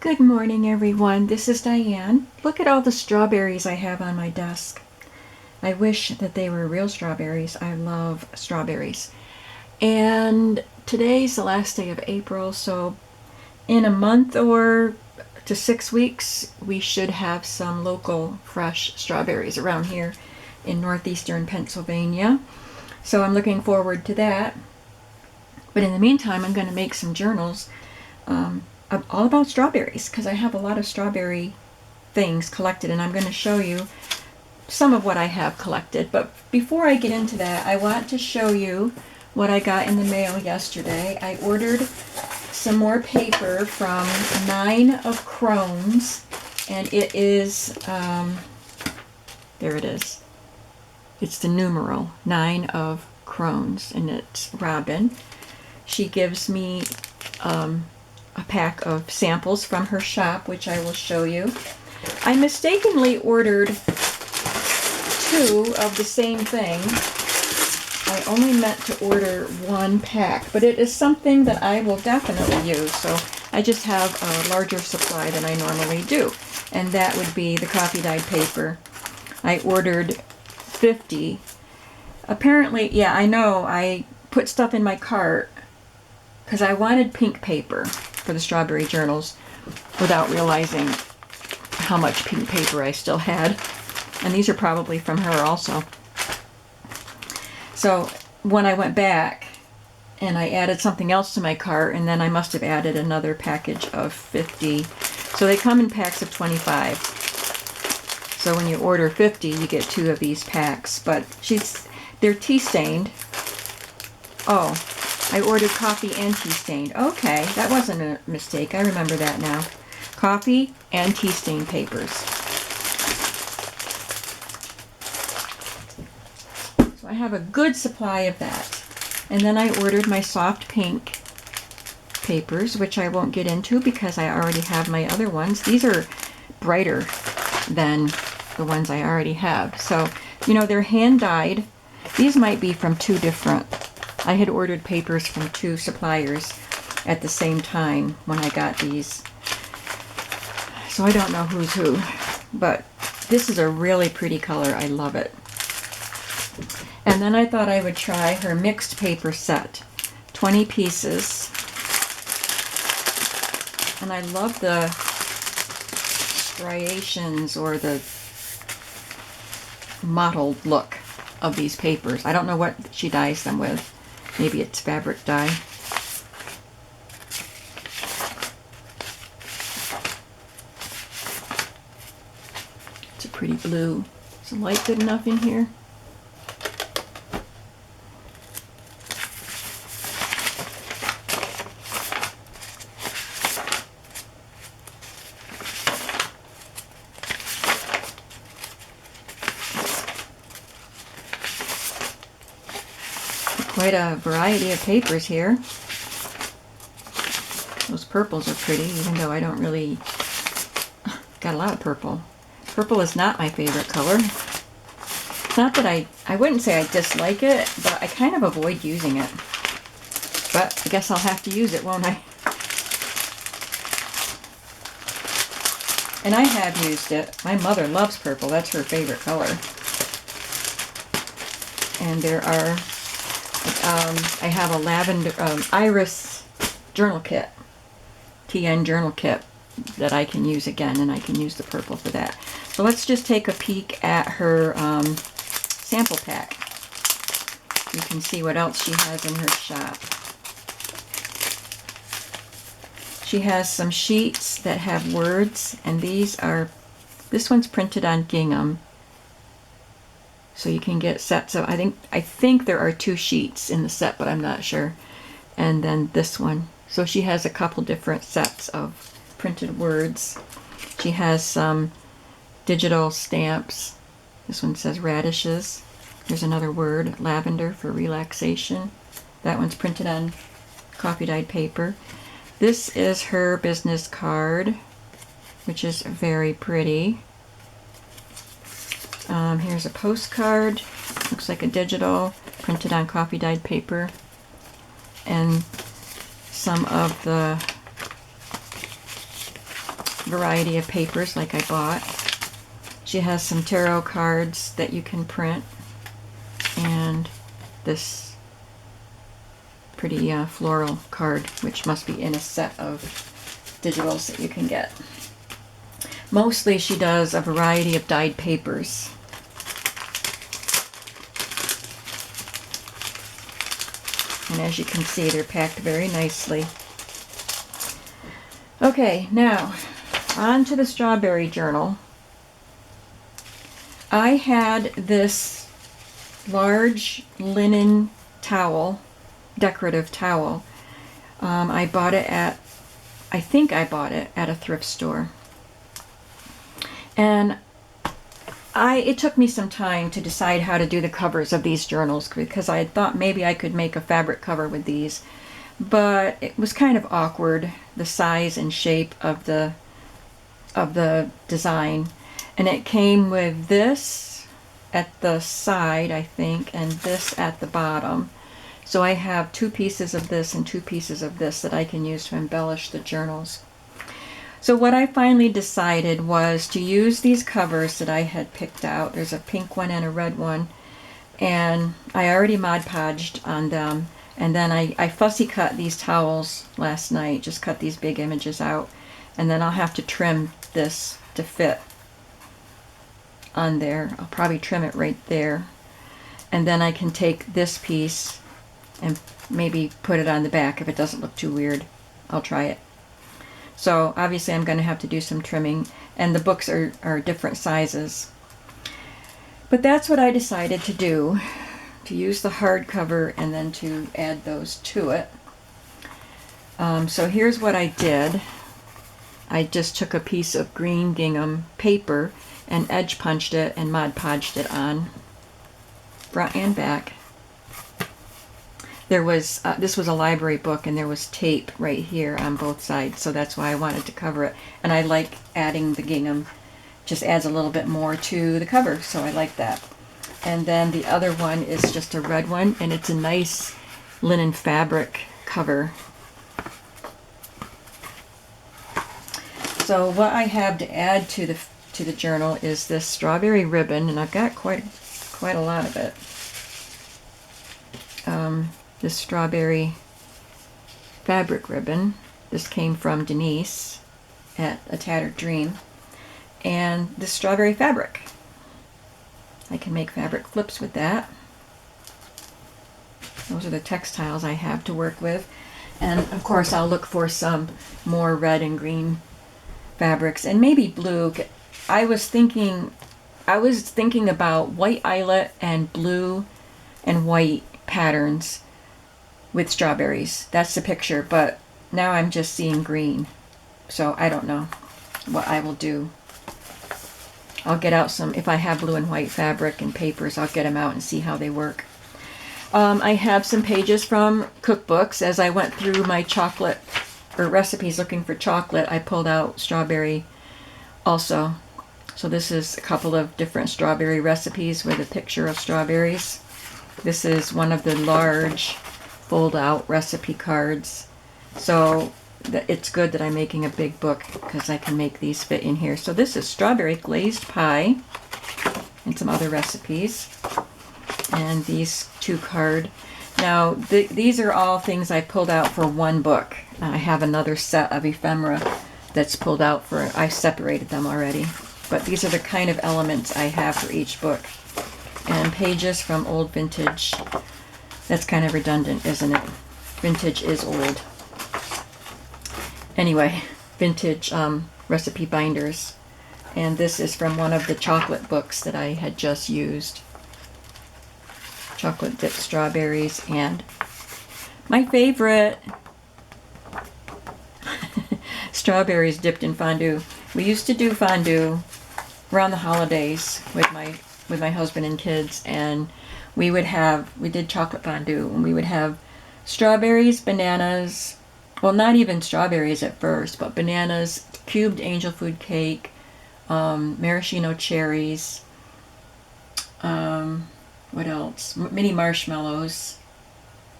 Good morning, everyone. This is Diane. Look at all the strawberries I have on my desk. I wish that they were real strawberries. I love strawberries. And today's the last day of April, so in a month or to 6 weeks, we should have some local fresh strawberries around here in northeastern Pennsylvania. So I'm looking forward to that. But in the meantime, I'm going to make some journals all about strawberries because I have a lot of strawberry things collected, and I'm going to show you some of what I have collected. But before I get into that, I want to show you what I got in the mail yesterday. I ordered some more paper from 9 of Crohn's, and it is, there it is. It's the numeral 9 of Crohn's, and it's Robin. She gives me a pack of samples from her shop, which I will show you. I mistakenly ordered 2 of the same thing. I only meant to order 1 pack, but it is something that I will definitely use, so I just have a larger supply than I normally do, and that would be the coffee dyed paper. I ordered 50. Apparently, yeah, I know, I put stuff in my cart because I wanted pink paper for the strawberry journals without realizing how much pink paper I still had. And these are probably from her also. So when I went back and I added something else to my cart, and then I must have added another package of 50. So they come in packs of 25. So when you order 50, you get 2 of these packs. But they're tea stained. Oh, I ordered coffee and tea stained. Okay, that wasn't a mistake. I remember that now. Coffee and tea stained papers. So I have a good supply of that. And then I ordered my soft pink papers, which I won't get into because I already have my other ones. These are brighter than the ones I already have. So, you know, they're hand dyed. These might be from 2 different. I had ordered papers from 2 suppliers at the same time when I got these. So I don't know who's who, but this is a really pretty color. I love it. And then I thought I would try her mixed paper set, 20 pieces. And I love the striations or the mottled look of these papers. I don't know what she dyes them with. Maybe it's fabric dye. It's a pretty blue. Is the light good enough in here? Quite a variety of papers here. Those purples are pretty, even though I don't really... Got a lot of purple. Purple is not my favorite color. It's not that I wouldn't say I dislike it, but I kind of avoid using it. But I guess I'll have to use it, won't I? And I have used it. My mother loves purple. That's her favorite color. And there are... I have a lavender, iris journal kit, TN journal kit that I can use again, and I can use the purple for that. So let's just take a peek at her sample pack. You can see what else she has in her shop. She has some sheets that have words, and this one's printed on gingham. So you can get sets of, I think there are 2 sheets in the set, but I'm not sure. And then this one. So she has a couple different sets of printed words. She has some digital stamps. This one says radishes. There's another word, lavender, for relaxation. That one's printed on coffee dyed paper. This is her business card, which is very pretty. Here's a postcard, looks like a digital, printed on coffee dyed paper, and some of the variety of papers like I bought. She has some tarot cards that you can print, and this pretty floral card, which must be in a set of digitals that you can get. Mostly she does a variety of dyed papers. And as you can see, they're packed very nicely. Okay, now on to the strawberry journal. I had this large linen towel, decorative towel. I bought it at, I think I bought it at a thrift store. And it took me some time to decide how to do the covers of these journals, because I had thought maybe I could make a fabric cover with these, but it was kind of awkward, the size and shape of the design. And it came with this at the side, I think, and this at the bottom. So I have 2 pieces of this and 2 pieces of this that I can use to embellish the journals. So what I finally decided was to use these covers that I had picked out. There's a pink one and a red one, and I already Mod Podged on them. And then I fussy cut these towels last night, just cut these big images out, and then I'll have to trim this to fit on there. I'll probably trim it right there, and then I can take this piece and maybe put it on the back if it doesn't look too weird. I'll try it. So obviously I'm going to have to do some trimming, and the books are different sizes. But that's what I decided to do, to use the hardcover and then to add those to it. So here's what I did. I just took a piece of green gingham paper and edge punched it and Mod Podged it on, front and back. There was, this was a library book, and there was tape right here on both sides, so that's why I wanted to cover it. And I like adding the gingham, just adds a little bit more to the cover, so I like that. And then the other one is just a red one, and it's a nice linen fabric cover. So what I have to add to the journal is this strawberry ribbon, and I've got quite a lot of it. This strawberry fabric ribbon. This came from Denise at A Tattered Dream. And this strawberry fabric. I can make fabric flips with that. Those are the textiles I have to work with. And of course I'll look for some more red and green fabrics, and maybe blue. I was thinking about white eyelet and blue and white patterns with strawberries. That's the picture, but now I'm just seeing green. So I don't know what I will do. I'll get out some, if I have blue and white fabric and papers, I'll get them out and see how they work. I have some pages from cookbooks. As I went through my chocolate, or recipes looking for chocolate, I pulled out strawberry also. So this is a couple of different strawberry recipes with a picture of strawberries. This is one of the large fold-out recipe cards. So it's good that I'm making a big book, because I can make these fit in here. So this is strawberry glazed pie and some other recipes. And these 2 card. Now these are all things I pulled out for one book. I have another set of ephemera that's pulled out for, I separated them already. But these are the kind of elements I have for each book. And pages from old vintage. That's kind of redundant, isn't it? Vintage is old. Anyway, vintage recipe binders. And this is from one of the chocolate books that I had just used. Chocolate dipped strawberries, and my favorite, strawberries dipped in fondue. We used to do fondue around the holidays with my husband and kids, and we did chocolate fondue, and we would have strawberries, bananas, well, not even strawberries at first, but bananas, cubed angel food cake, maraschino cherries, what else? Mini marshmallows,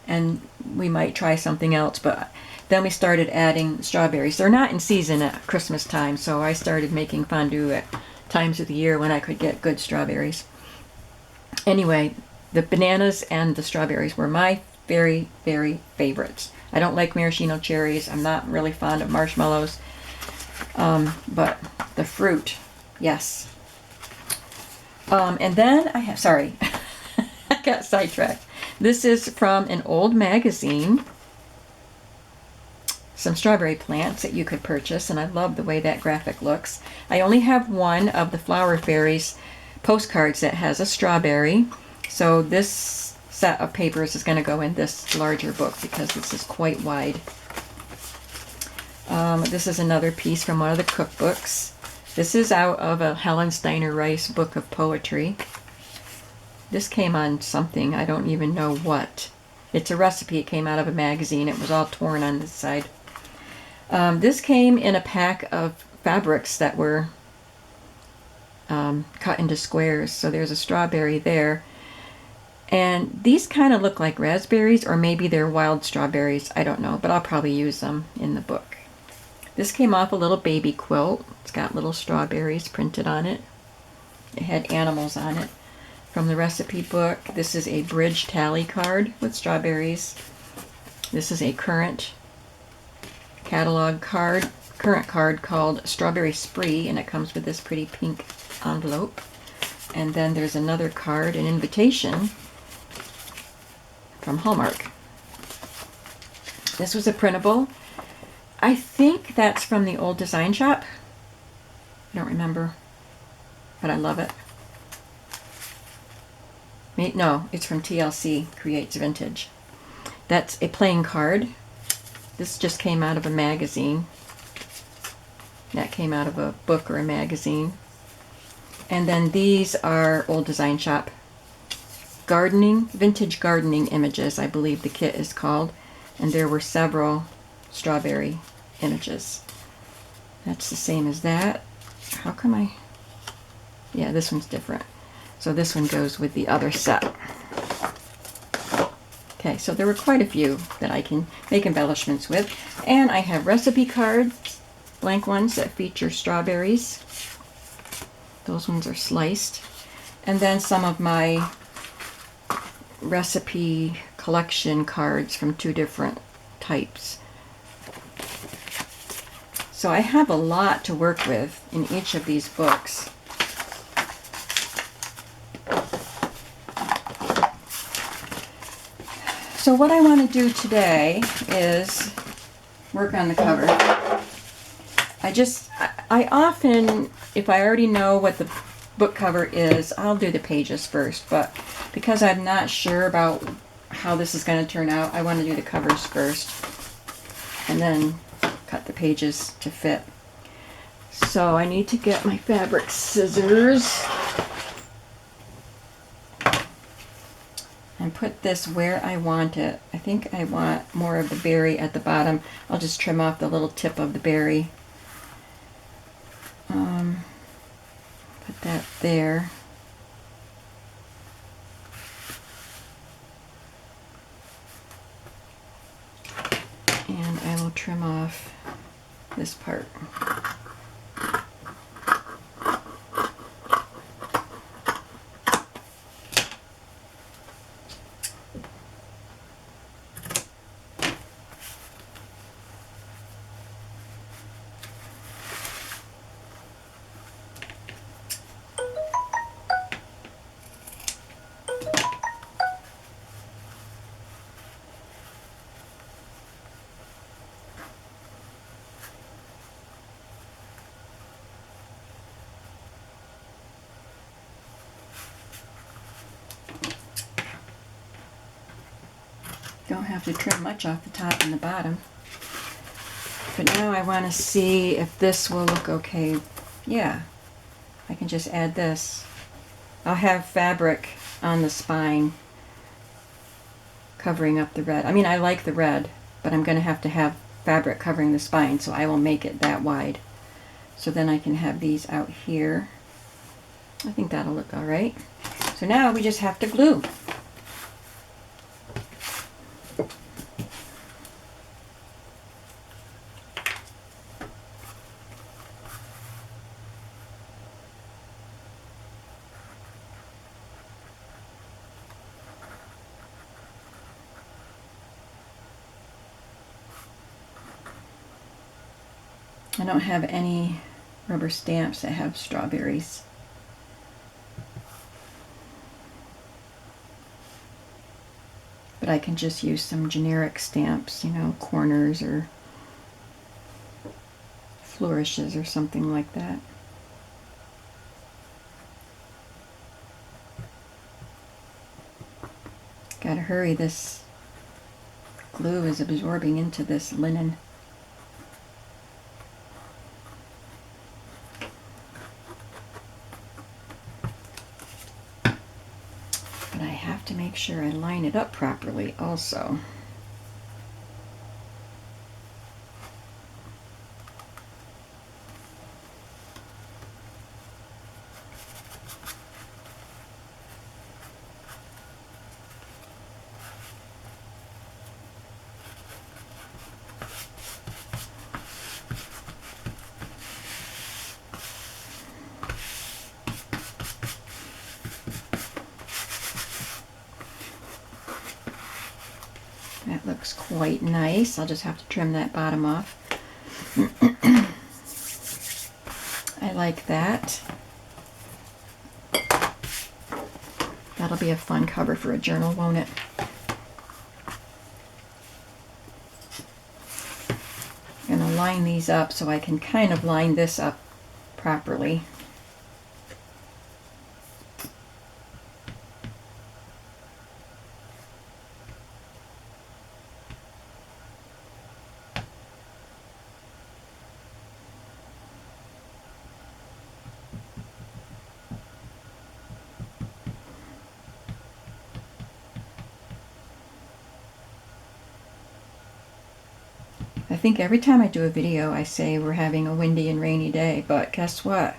and we might try something else, but then we started adding strawberries. They're not in season at Christmas time, so I started making fondue at times of the year when I could get good strawberries. Anyway, the bananas and the strawberries were my very, very favorites. I don't like maraschino cherries. I'm not really fond of marshmallows. But the fruit, yes. And then I have, sorry, I got sidetracked. This is from an old magazine. Some strawberry plants that you could purchase, and I love the way that graphic looks. I only have one of the Flower Fairies postcards that has a strawberry. So this set of papers is going to go in this larger book because this is quite wide. This is another piece from one of the cookbooks. This is out of a Helen Steiner Rice book of poetry. This came on something, I don't even know what. It's a recipe, it came out of a magazine. It was all torn on this side. This came in a pack of fabrics that were cut into squares. So there's a strawberry there. And these kind of look like raspberries, or maybe they're wild strawberries. I don't know, but I'll probably use them in the book. This came off a little baby quilt. It's got little strawberries printed on it. It had animals on it. From the recipe book, this is a bridge tally card with strawberries. This is a current catalog card, current card called Strawberry Spree, and it comes with this pretty pink envelope. And then there's another card, an invitation from Hallmark. This was a printable. I think that's from the old design shop. I don't remember, but I love it. No, it's from TLC Creates Vintage. That's a playing card. This just came out of a magazine. That came out of a book or a magazine. And then these are old design shop gardening, vintage gardening images, I believe the kit is called. And there were several strawberry images. That's the same as that. How come I... Yeah, this one's different. So this one goes with the other set. Okay, so there were quite a few that I can make embellishments with. And I have recipe cards, blank ones that feature strawberries. Those ones are sliced. And then some of my recipe collection cards from two different types. So I have a lot to work with in each of these books. So what I want to do today is work on the cover. I often, if I already know what the book cover is, I'll do the pages first, but because I'm not sure about how this is going to turn out, I want to do the covers first and then cut the pages to fit. So I need to get my fabric scissors and put this where I want it. I think I want more of the berry at the bottom. I'll just trim off the little tip of the berry. Put that there. And I will trim off this part. Don't have to trim much off the top and the bottom. But now I want to see if this will look okay. Yeah, I can just add this. I'll have fabric on the spine covering up the red. I mean, I like the red, but I'm going to have fabric covering the spine, so I will make it that wide. So then I can have these out here. I think that'll look all right. So now we just have to glue. I don't have any rubber stamps that have strawberries. But I can just use some generic stamps, you know, corners or flourishes or something like that. Gotta hurry, this glue is absorbing into this linen. But I have to make sure I line it up properly also. That looks quite nice. I'll just have to trim that bottom off. I like that. That'll be a fun cover for a journal, won't it? I'm going to line these up so I can kind of line this up properly. I think every time I do a video I say we're having a windy and rainy day, but guess what?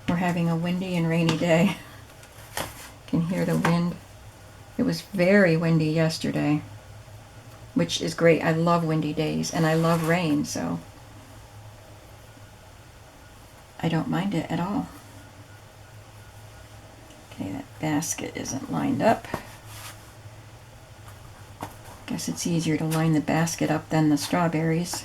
We're having a windy and rainy day. Can hear the wind. It was very windy yesterday, which is great. I love windy days and I love rain, so I don't mind it at all. Okay, that basket isn't lined up. Guess it's easier to line the basket up than the strawberries.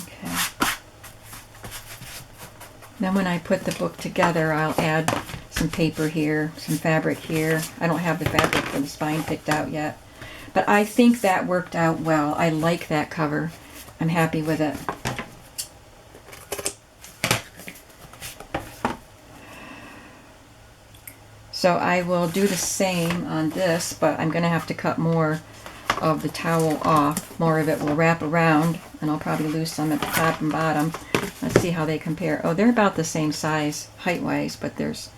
Okay. Then when I put the book together, I'll add some paper here, some fabric here. I don't have the fabric for the spine picked out yet. But I think that worked out well. I like that cover. I'm happy with it. So I will do the same on this, but I'm going to have to cut more of the towel off. More of it will wrap around, and I'll probably lose some at the top and bottom. Let's see how they compare. Oh, they're about the same size height-wise, but there's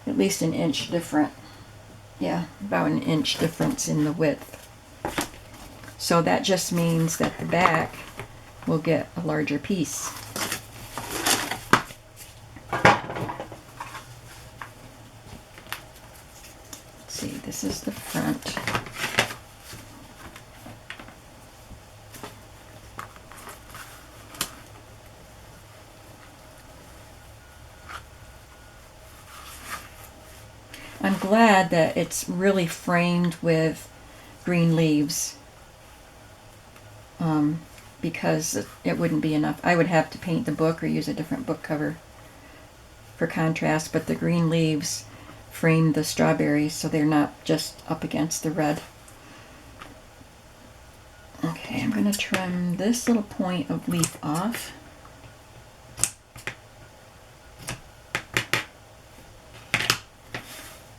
at least an inch different. Yeah, about an inch difference in the width. So that just means that the back will get a larger piece. Let's see, this is the front. I'm glad that it's really framed with green leaves. Because it wouldn't be enough. I would have to paint the book or use a different book cover for contrast, but the green leaves frame the strawberries so they're not just up against the red. Okay, I'm going to trim this little point of leaf off.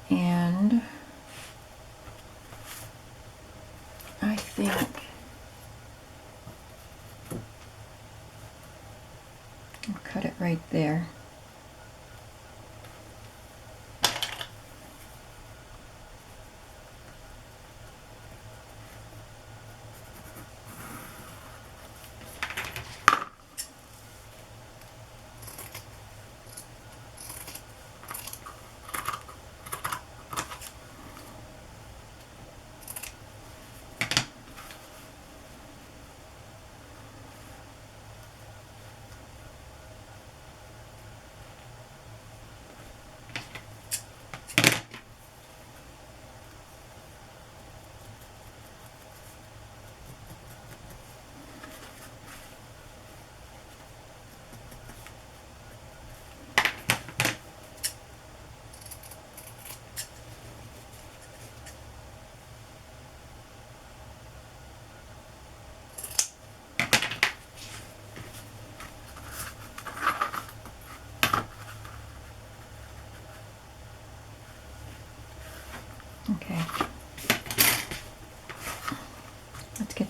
And I think I'll cut it right there.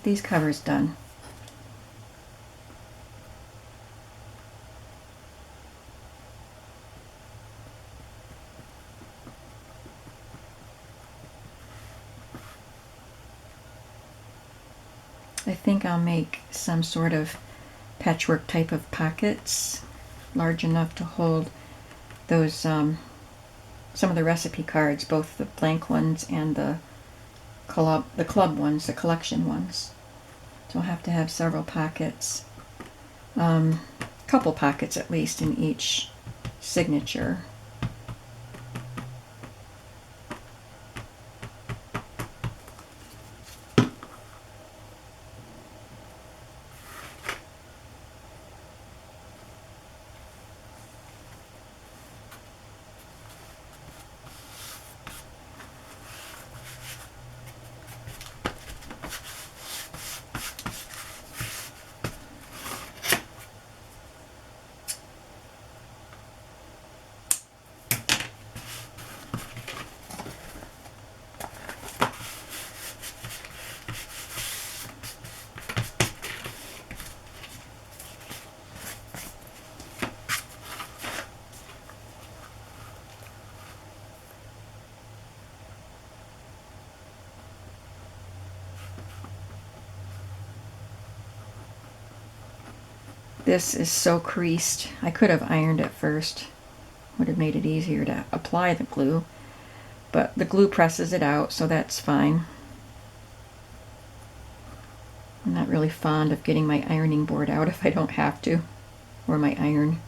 these covers done. I think I'll make some sort of patchwork type of pockets, large enough to hold those some of the recipe cards, both the blank ones and the club ones, the collection ones. So I'll have to have several pockets, couple pockets at least in each signature. This is so creased. I could have ironed it first. Would have made it easier to apply the glue. But the glue presses it out, so that's fine. I'm not really fond of getting my ironing board out if I don't have to, or my iron.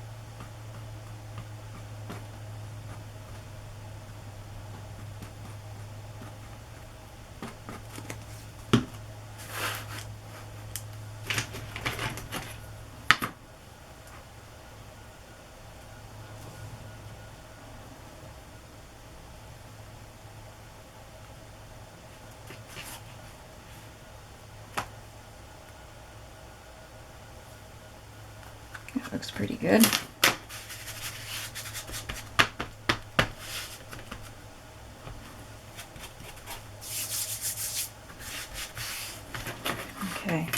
That looks pretty good. Okay.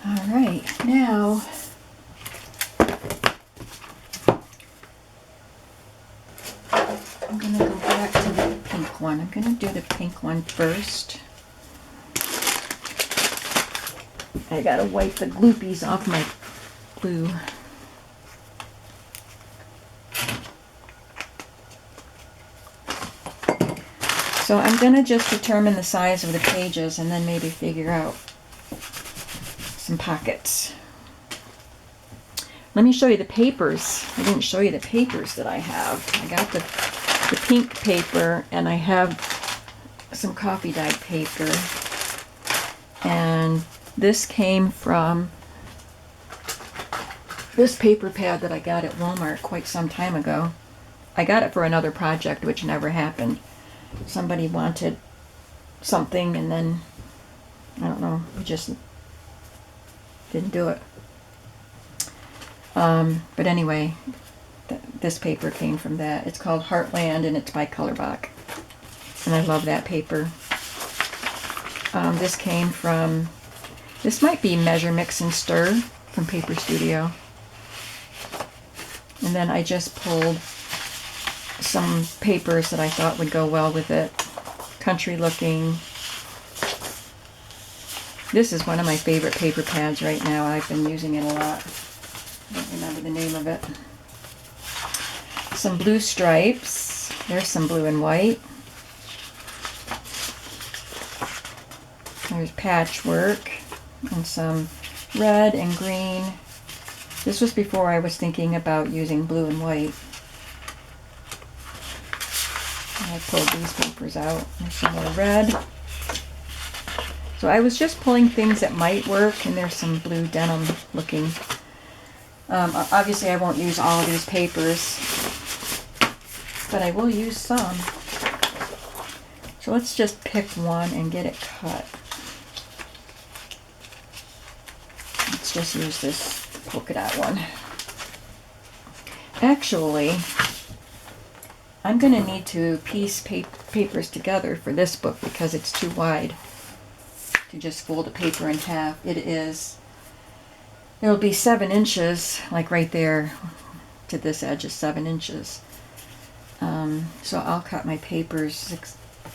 All right, now I'm going to go back to the pink one. I'm going to do the pink one first. I gotta wipe the gloopies off my glue. So I'm gonna just determine the size of the pages and then maybe figure out some pockets. Let me show you the papers. I didn't show you the papers that I have. I got the pink paper, and I have some coffee dyed paper. And this came from this paper pad that I got at Walmart quite some time ago. I got it for another project which never happened. Somebody wanted something and then, I don't know, we just didn't do it. But anyway, this paper came from that. It's called Heartland and it's by Colorbach. And I love that paper. This came from, this might be Measure, Mix, and Stir from Paper Studio. And then I just pulled some papers that I thought would go well with it. Country looking. This is one of my favorite paper pads right now. I've been using it a lot. I don't remember the name of it. Some blue stripes. There's some blue and white. There's patchwork and some red and green. This was before I was thinking about using blue and white. And I pulled these papers out. There's some more red. So I was just pulling things that might work, and there's some blue denim looking. Obviously I won't use all of these papers, but I will use some. So let's just pick one and get it cut. Let's just use this polka dot one. Actually, I'm going to need to piece papers together for this book because it's too wide. to just fold the paper in half. It'll be 7 inches, like right there to this edge is 7 inches. So I'll cut my papers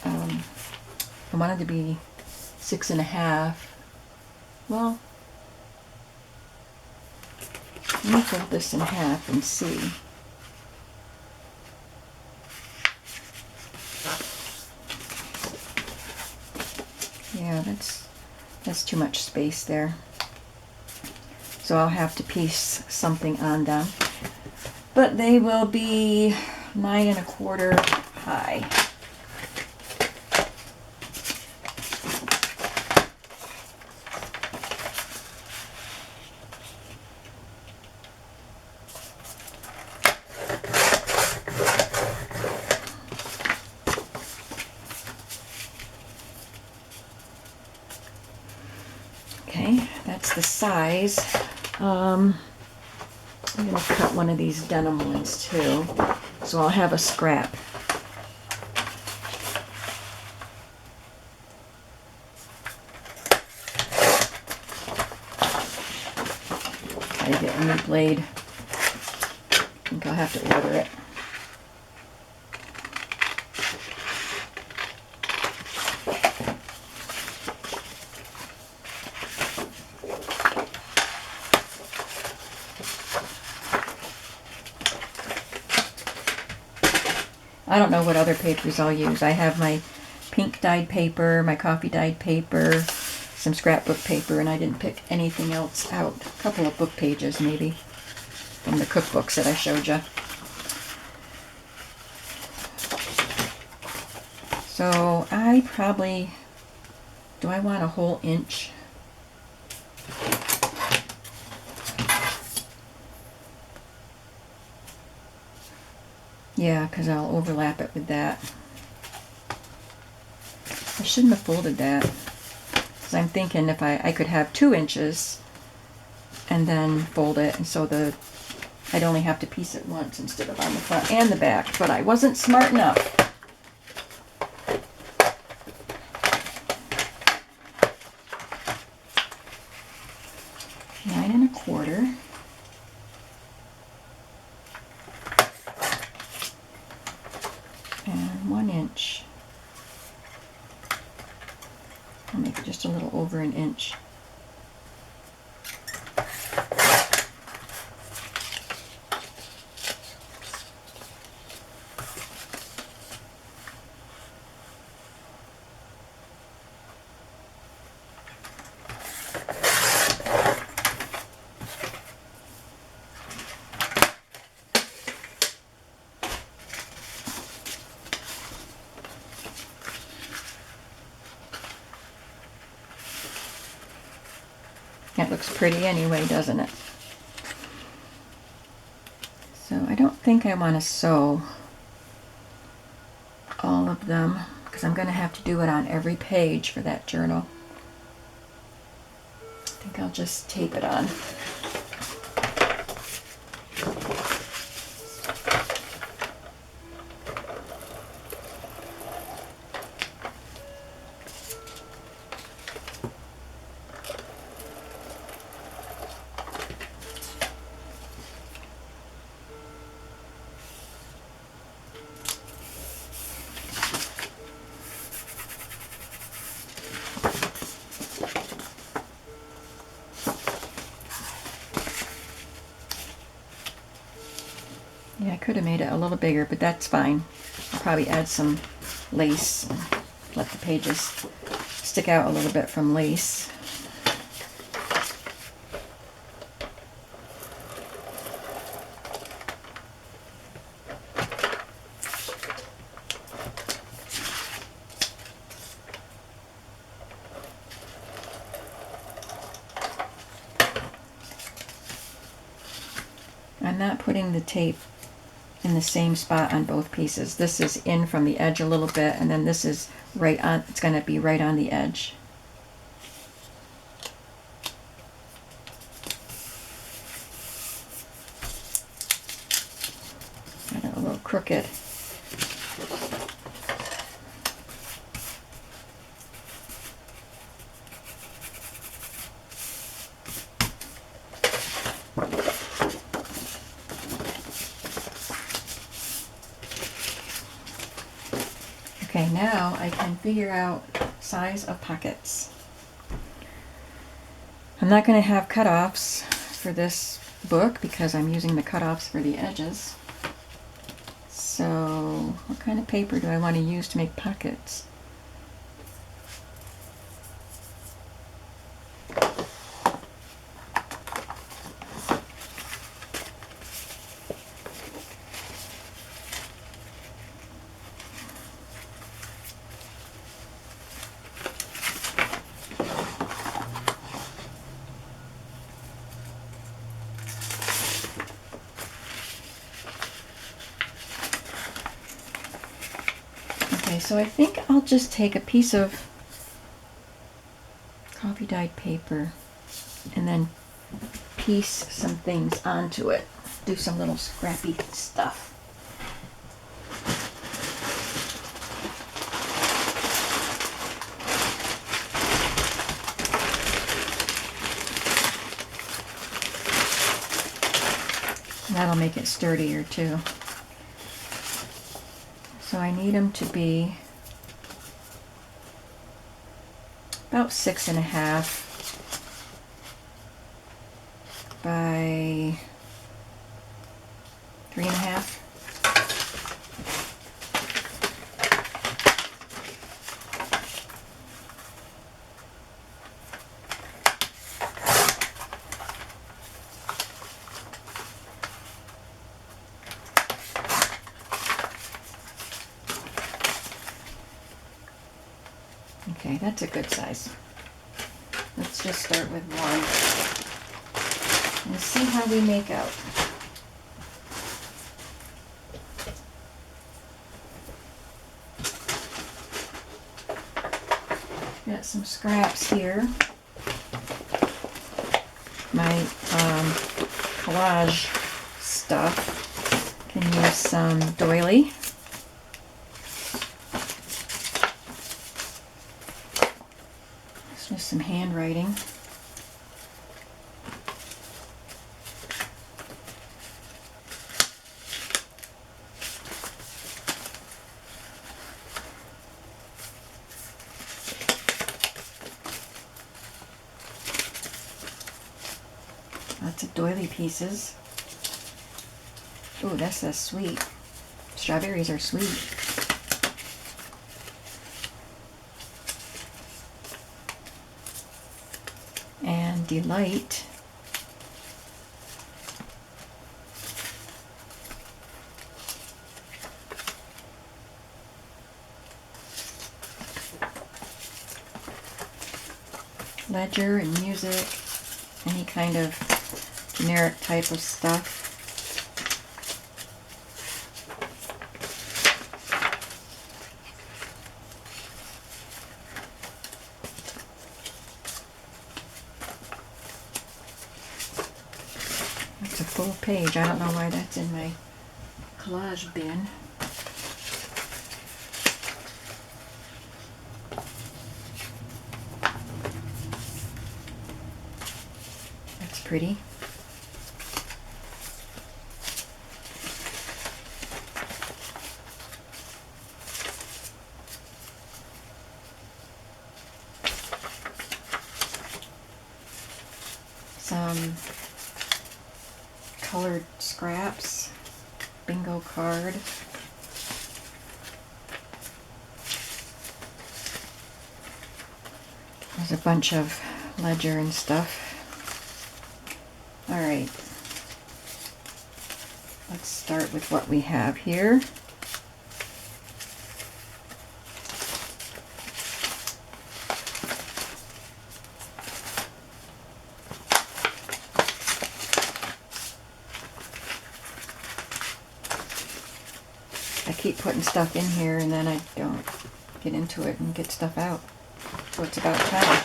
I want it to be 6.5. Well, let me fold this in half and see. Yeah, that's too much space there. So I'll have to piece something on them. But they will be 9.25 high. Okay, that's the size. I'm going to cut one of these denim ones too, so I'll have a scrap. I get a new blade. I think I'll have to order it. I don't know what other papers I'll use. I have my pink dyed paper, my coffee dyed paper, some scrapbook paper, and I didn't pick anything else out. A couple of book pages maybe from the cookbooks that I showed you. So I probably, do I want a whole inch? Yeah, because I'll overlap it with that. I shouldn't have folded that. Because I'm thinking if I could have 2 inches and then fold it, and so I'd only have to piece it once instead of on the front and the back, but I wasn't smart enough. Nine and a quarter. And 1 inch. I'll make it just a little over an inch. That looks pretty anyway, doesn't it? So I don't think I want to sew all of them because I'm going to have to do it on every page for that journal. I think I'll just tape it on. Yeah, I could have made it a little bigger, but that's fine. I'll probably add some lace and let the pages stick out a little bit from lace. I'm not putting the tape in the same spot on both pieces. This is in from the edge a little bit, and then this is right on, it's going to be right on the edge. Got it a little crooked. Okay, now I can figure out size of pockets. I'm not going to have cutoffs for this book because I'm using the cutoffs for the edges. So what kind of paper do I want to use to make pockets? Okay, so I think I'll just take a piece of coffee dyed paper and then piece some things onto it. Do some little scrappy stuff. That'll make it sturdier too. So I need them to be about 6.5 by 3.5. Okay, that's a good size. Let's just start with one and see how we make out. Got some scraps here. My collage stuff. Can use some doily. Just some handwriting. Lots of doily pieces. Oh, that says sweet. Strawberries are sweet. And delight. Ledger and music, any kind of generic type of stuff. That's a full page. I don't know why that's in my collage bin. That's pretty. Some colored scraps, bingo card. There's a bunch of ledger and stuff. All right, let's start with what we have here. I keep putting stuff in here and then I don't get into it and get stuff out. So it's about time.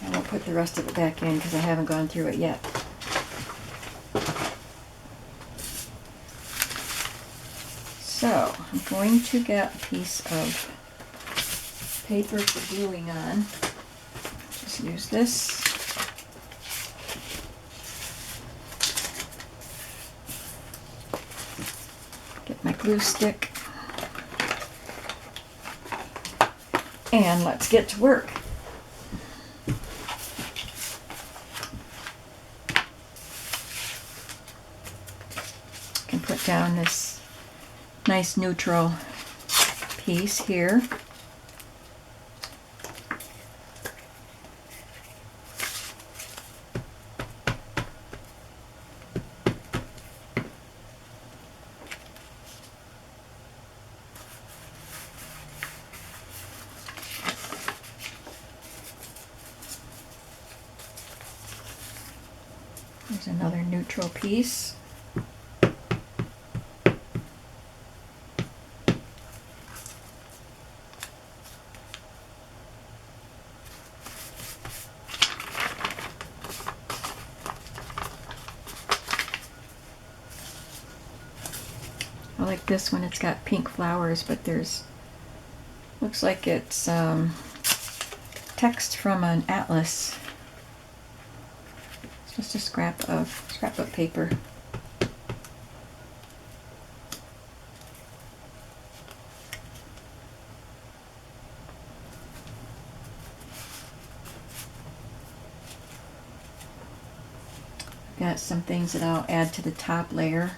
I won't put the rest of it back in because I haven't gone through it yet. So I'm going to get a piece of paper for gluing on. Just use this. glue stick. And let's get to work. I can put down this nice neutral piece here. There's another neutral piece. I like this one. It's got pink flowers, but there's, looks like it's text from an atlas. It's just a scrapbook paper. Got some things that I'll add to the top layer.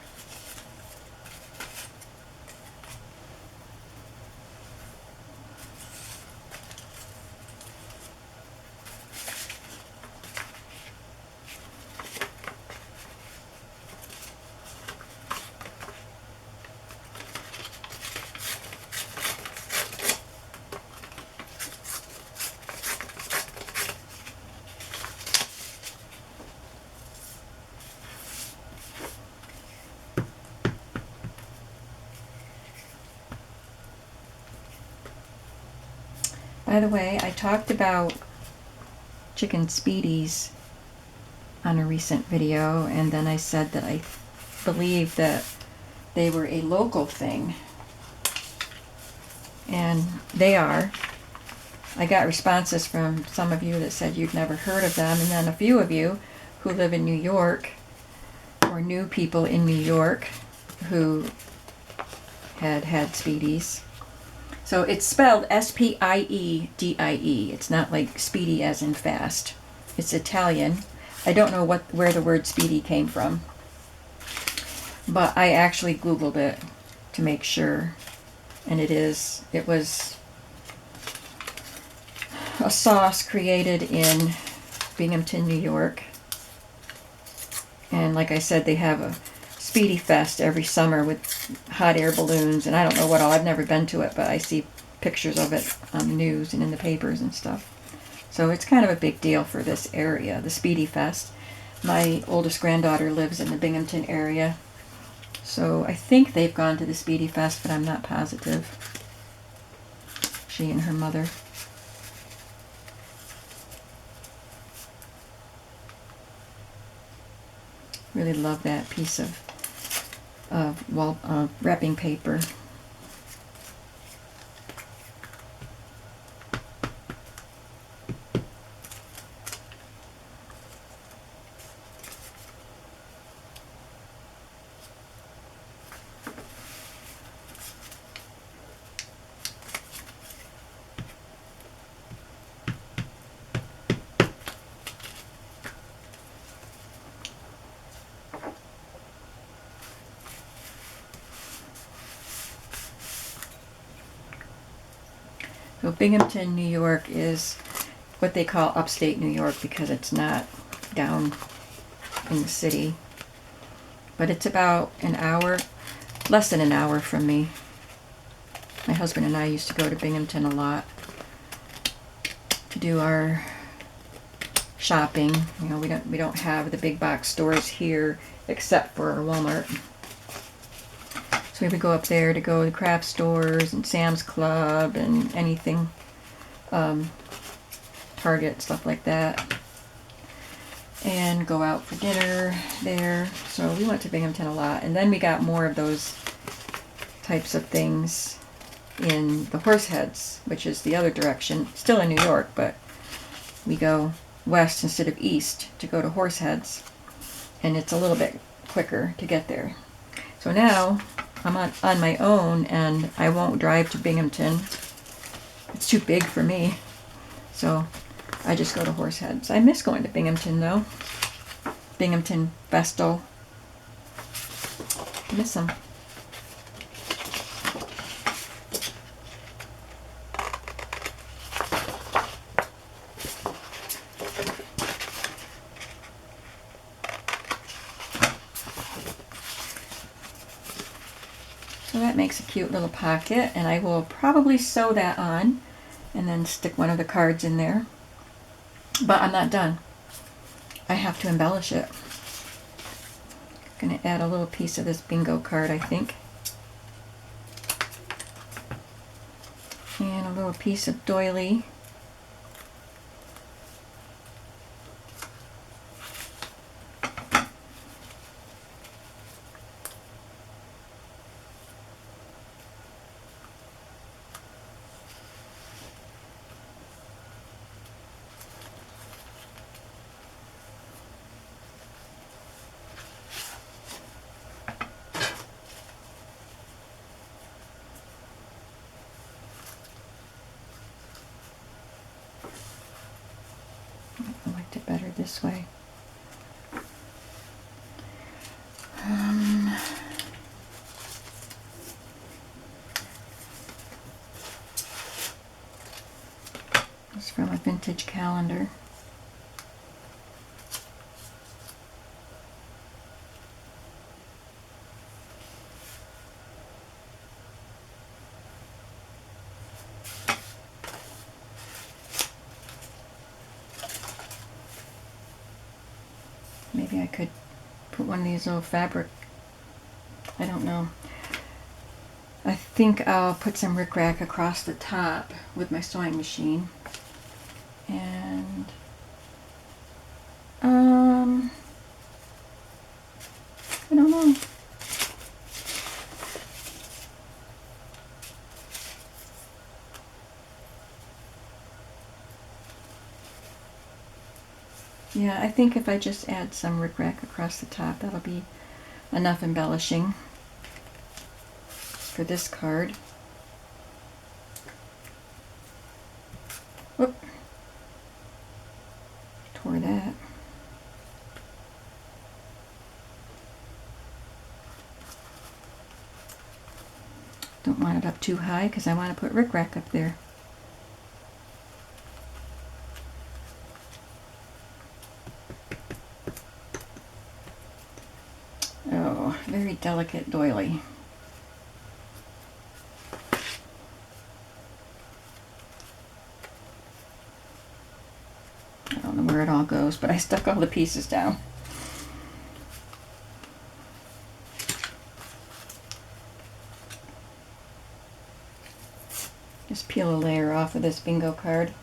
By the way, I talked about chicken speedies on a recent video, and then I said that I believe that they were a local thing. And they are. I got responses from some of you that said you'd never heard of them, and then a few of you who live in New York or knew people in New York who had speedies. So it's spelled S-P-I-E-D-I-E. It's not like speedy as in fast. It's Italian. I don't know where the word speedy came from, but I actually Googled it to make sure, and it was a sauce created in Binghamton, New York. And like I said, they have a Speedy Fest every summer with hot air balloons, and I don't know what all. I've never been to it, but I see pictures of it on the news and in the papers and stuff. So it's kind of a big deal for this area, the Speedy Fest. My oldest granddaughter lives in the Binghamton area, so I think they've gone to the Speedy Fest, but I'm not positive. She and her mother. Really love that piece of wrapping paper. So Binghamton, New York is what they call upstate New York because it's not down in the city. But it's about an hour, less than an hour from me. My husband and I used to go to Binghamton a lot to do our shopping. You know, we don't have the big box stores here except for our Walmart. So we would go up there to go to craft stores and Sam's Club and anything, Target, stuff like that, and go out for dinner there. So we went to Binghamton a lot, and then we got more of those types of things in the Horseheads, which is the other direction, still in New York, but we go west instead of east to go to Horseheads, and it's a little bit quicker to get there. So now I'm on my own and I won't drive to Binghamton. It's too big for me. So I just go to Horseheads. I miss going to Binghamton though. Binghamton, Vestal. Miss them. So that makes a cute little pocket, and I will probably sew that on and then stick one of the cards in there. But I'm not done. I have to embellish it. I'm going to add a little piece of this bingo card, I think. And a little piece of doily. I liked it better this way. It's from a vintage calendar. Maybe I could put one of these little fabric, I don't know. I think I'll put some rickrack across the top with my sewing machine. And I don't know. Yeah, I think if I just add some rickrack across the top, that'll be enough embellishing for this card. Whoop. Tore that. Don't want it up too high because I want to put rickrack up there. Oh, very delicate doily. I don't know where it all goes, but I stuck all the pieces down. Just peel a layer off of this bingo card.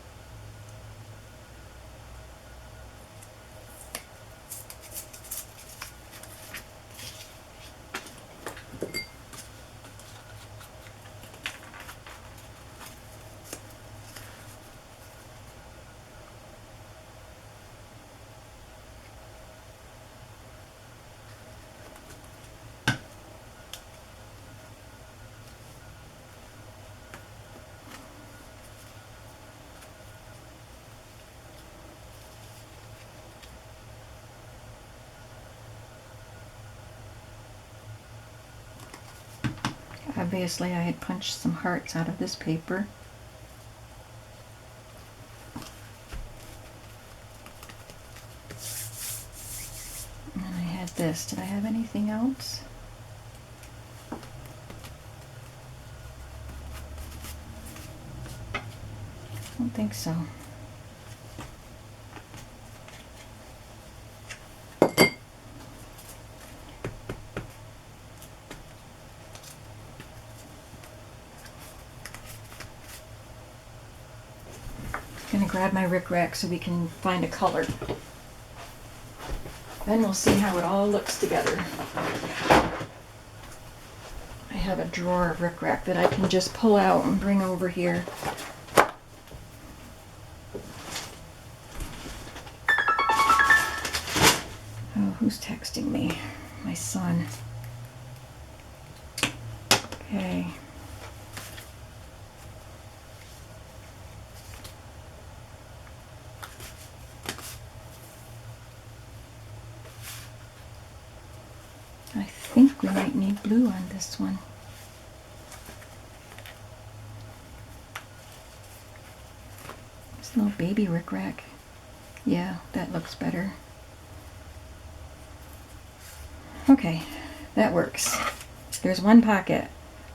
Obviously, I had punched some hearts out of this paper. And I had this. Did I have anything else? I don't think so. I'm gonna grab my rickrack so we can find a color. Then we'll see how it all looks together. I have a drawer of rickrack that I can just pull out and bring over here. Oh, who's texting me? My son. Okay. I think we might need blue on this one. This little baby rickrack. Yeah, that looks better. Okay, that works. There's one pocket.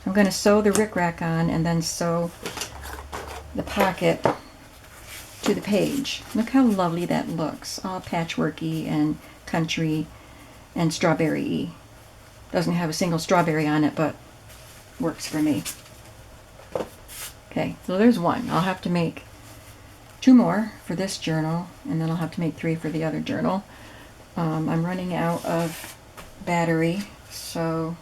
So I'm going to sew the rickrack on and then sew the pocket to the page. Look how lovely that looks. All patchworky and country and strawberry-y. Doesn't have a single strawberry on it, but works for me. Okay, so there's one. I'll have to make 2 more for this journal, and then I'll have to make 3 for the other journal. I'm running out of battery, so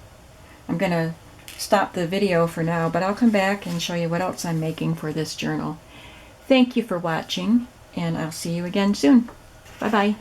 I'm going to stop the video for now, but I'll come back and show you what else I'm making for this journal. Thank you for watching, and I'll see you again soon. Bye-bye.